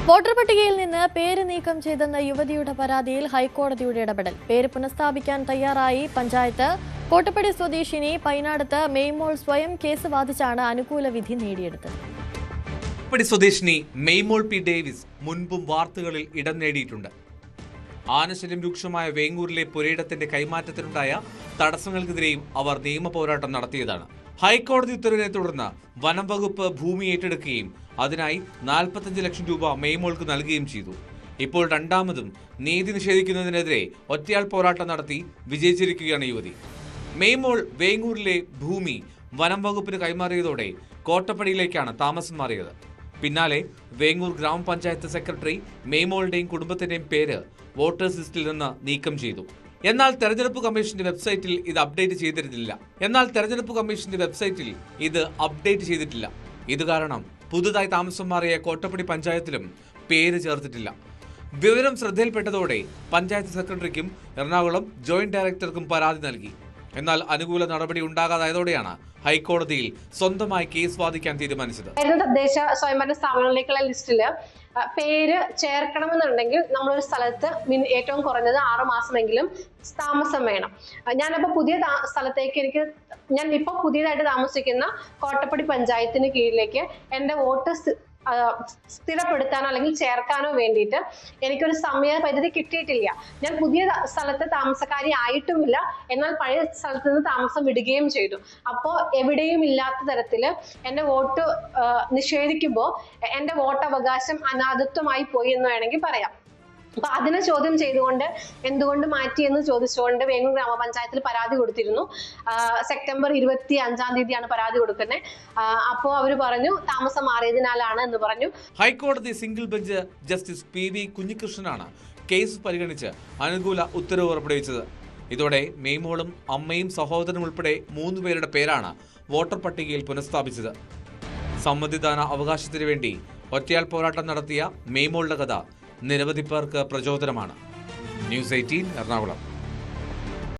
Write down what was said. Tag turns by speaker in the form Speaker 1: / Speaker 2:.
Speaker 1: Voter പട്ടികയിൽ നിന്ന് പേര് നീക്കം ചെയ്തെന്ന യുവതിയുടെ പരാതിയിൽ ഹൈക്കോടതിയുടെ ഇടപെടൽ. പേര് പുനഃസ്ഥാപിക്കാൻ തയ്യാറായി പഞ്ചായത്ത്. കോട്ടപ്പടി സ്വദേശിനി പൈനാടത്ത് മെയ്മോൾ സ്വയം കേസ് വാദിച്ചാണ് അനുകൂല വിധി നേടിയെടുത്തത്.
Speaker 2: കോട്ടപ്പടി സ്വദേശിനി മെയ്മോൾ പി ഡേവിസ് മുൻപും വാർത്തകളിൽ ഇടം നേടിയിട്ടുണ്ട്. ആനശല്യം രൂക്ഷമായ വേങ്ങൂരിലെ പുരയിടത്തിന്റെ കൈമാറ്റത്തിനുണ്ടായ തടസ്സങ്ങൾക്കെതിരെയും അവർ നിയമ പോരാട്ടം നടത്തിയതാണ്. ഹൈക്കോടതി ഉത്തരവിനെ തുടർന്ന് വനം വകുപ്പ് ഭൂമി ഏറ്റെടുക്കുകയും അതിനായി 45 ലക്ഷം രൂപ മെയ്മോൾക്ക് നൽകുകയും ചെയ്തു. ഇപ്പോൾ രണ്ടാമതും നീതി നിഷേധിക്കുന്നതിനെതിരെ ഒറ്റയാൾ പോരാട്ടം നടത്തി വിജയിച്ചിരിക്കുകയാണ് യുവതി. മെയ്മോൾ വേങ്ങൂരിലെ ഭൂമി വനം വകുപ്പിന് കൈമാറിയതോടെ കോട്ടപ്പടിയിലേക്കാണ് താമസം മാറിയത്. പിന്നാലെ വേങ്ങൂർ ഗ്രാമപഞ്ചായത്ത് സെക്രട്ടറി മെയ്മോളുടെയും കുടുംബത്തിന്റെയും പേര് വോട്ടേഴ്സ് ലിസ്റ്റിൽ നിന്ന് നീക്കം ചെയ്തു. എന്നാൽ തെരഞ്ഞെടുപ്പ് കമ്മീഷന്റെ വെബ്സൈറ്റിൽ ഇത് അപ്ഡേറ്റ് ചെയ്തിട്ടില്ല. ഇത് കാരണം പുതുതായി താമസം മാറിയ കോട്ടപ്പടി പഞ്ചായത്തിലും പേര് ചേർത്തിട്ടില്ല. വിവരം ശ്രദ്ധയിൽപ്പെട്ടതോടെ പഞ്ചായത്ത് സെക്രട്ടറിക്കും എറണാകുളം ജോയിന്റ് ഡയറക്ടർക്കും പരാതി നൽകി. എന്നാൽ അനുകൂല നടപടി ഉണ്ടാകാതായതോടെയാണ് ഹൈക്കോടതിയിൽ സ്വന്തമായി കേസ് വാദിക്കാൻ തീരുമാനിച്ചത്.
Speaker 3: തദ്ദേശ സ്വയംഭരണ സ്ഥാപനങ്ങളിലേക്കുള്ള ലിസ്റ്റില് പേര് ചേർക്കണമെന്നുണ്ടെങ്കിൽ നമ്മളൊരു സ്ഥലത്ത് ഏറ്റവും കുറഞ്ഞത് 6 മാസമെങ്കിലും താമസം വേണം. ഞാനിപ്പോ പുതിയ സ്ഥലത്തേക്ക് ഞാൻ ഇപ്പൊ പുതിയതായിട്ട് താമസിക്കുന്ന കോട്ടപ്പടി പഞ്ചായത്തിന് കീഴിലേക്ക് എന്റെ വോട്ട് സ്ഥിരപ്പെടുത്താനോ അല്ലെങ്കിൽ ചേർക്കാനോ വേണ്ടിയിട്ട് എനിക്കൊരു സമയപരിധി കിട്ടിയിട്ടില്ല. ഞാൻ പുതിയ സ്ഥലത്ത് താമസക്കാരി ആയിട്ടുമില്ല, എന്നാൽ പഴയ സ്ഥലത്ത് നിന്ന് താമസം വിടുകയും ചെയ്തു. അപ്പോൾ എവിടെയും ഇല്ലാത്ത തരത്തില് എന്റെ വോട്ട് നിഷേധിക്കുമ്പോൾ എന്റെ വോട്ടവകാശം അനാഥത്വമായി പോയി എന്ന് വേണമെങ്കിൽ പറയാം. അപ്പൊ അതിനെ ചോദ്യം ചെയ്തുകൊണ്ട് എന്തുകൊണ്ട് മാറ്റി എന്ന് ചോദിച്ചുകൊണ്ട് വേങ്ങൂർ ഗ്രാമപഞ്ചായത്തിൽ പരാതി കൊടുത്തിരുന്നു. സെപ്റ്റംബർ 25-ാം തീയതിയാണ് പരാതി കൊടുക്കുന്നത്. അപ്പോൾ അവർ പറഞ്ഞു താമസം മാറിയതിനാലാണ് എന്ന് പറഞ്ഞു.
Speaker 2: ഹൈക്കോടതി സിംഗിൾ ബെഞ്ച് ജസ്റ്റിസ് PV കുഞ്ഞികൃഷ്ണനാണ് കേസ് പരിഗണിച്ച് അനുകൂല ഉത്തരവ് പുറപ്പെടുവിച്ചത്. ഇതോടെ മെയ്മോളും അമ്മയും സഹോദരനും ഉൾപ്പെടെ 3 പേരുടെ പേരാണ് വോട്ടർ പട്ടികയിൽ പുനഃസ്ഥാപിച്ചത്. സമ്മതിദാന അവകാശത്തിനു വേണ്ടി ഒറ്റയാൾ പോരാട്ടം നടത്തിയ മെയ്മോളുടെ കഥ നിരവധി പേർക്ക് പ്രചോദനമാണ്. ന്യൂസ് 18 എറണാകുളം.